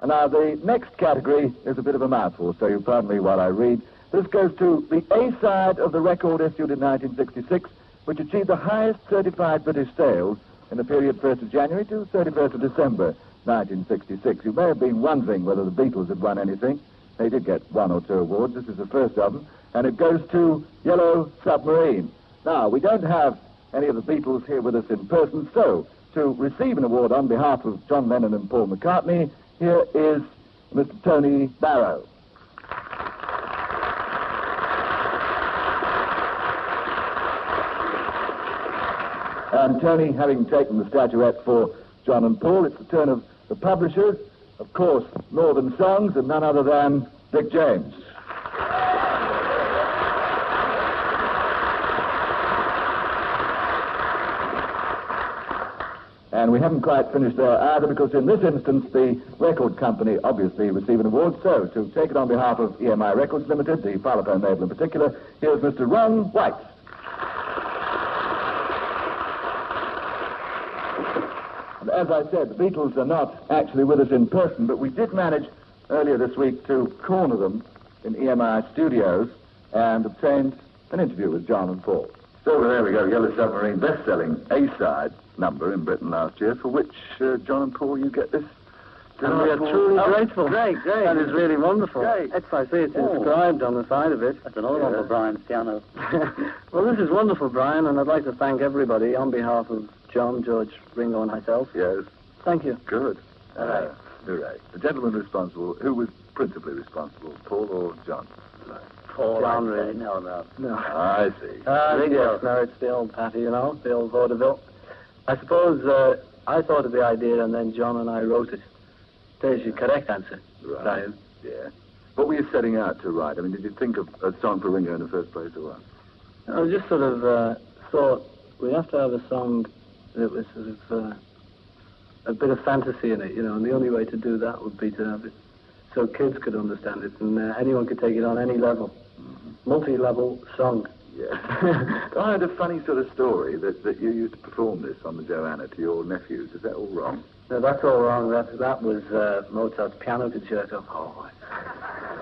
Now, the next category is a bit of a mouthful, so you pardon me while I read. This goes to the A-side of the record issued in 1966, which achieved the highest certified British sales in the period 1st of January to 31st of December 1966. You may have been wondering whether the Beatles had won anything. They did get 1 or 2 awards. This is the first of them, and it goes to Yellow Submarine. Now, we don't have any of the Beatles here with us in person, so to receive an award on behalf of John Lennon and Paul McCartney, here is Mr. Tony Barrow. And Tony, having taken the statuette for John and Paul, it's the turn of the publishers, of course, Northern Songs, and none other than Dick James. And we haven't quite finished there either, because in this instance, the record company obviously received an award. So, to take it on behalf of EMI Records Limited, the Parlophone label in particular, here's Mr. Ron White. And as I said, the Beatles are not actually with us in person, but we did manage earlier this week to corner them in EMI studios and obtained an interview with John and Paul. So there we go, Yellow Submarine, best-selling A-side number in Britain last year, for which, John and Paul, you get this. And we are truly grateful. Great. That is really wonderful. Great. As I say, it's inscribed on the side of it. That's another one for Brian's piano. Well, this is wonderful, Brian, and I'd like to thank everybody on behalf of John, George, Ringo, and myself. Yes. Thank you. Good. Hooray. Hooray. The gentleman responsible, who was principally responsible, Paul or John? Paul, John, I'd say. really. No. I see. Yes, no, it's the old Patty, you know, the old vaudeville. I suppose I thought of the idea, and then John and I wrote it. There's your correct answer, Right. Brian. Yeah. What were you setting out to write? I mean, did you think of a song for Ringo in the first place, or what? I just sort of thought we have to have a song that was sort of a bit of fantasy in it, you know, and the only way to do that would be to have it so kids could understand it, and anyone could take it on any level. Multi-level song. Yeah. I had a funny sort of story that you used to perform this on the Joanna to your nephews. Is that all wrong? No, that's all wrong. That was Mozart's piano concerto. Oh,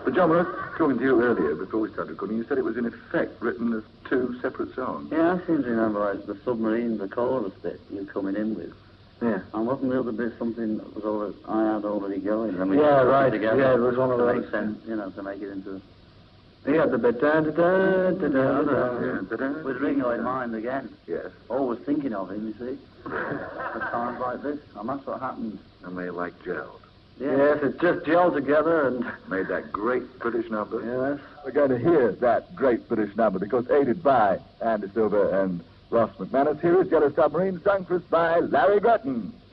but John, when I was talking to you earlier, before we started recording, you said it was in effect written as 2 separate songs. Yeah, I seem to remember like the Submarine, the chorus bit you coming in with. Yeah. And wasn't the other bit something that was I had already going? And Yeah, put it right. together Yeah, it was one of to those. make sense, you know, to make it into... He had the bit With Ringo in mind again. Yes. Always thinking of him, you see. At times like this. And that's what happens. And they like gelled. Yes, it just gelled together and... Made that great British number. Yes. We're going to hear that great British number, because aided by Andy Silver and Ross McManus, here is Yellow Submarine, sung for us by Larry Gretton.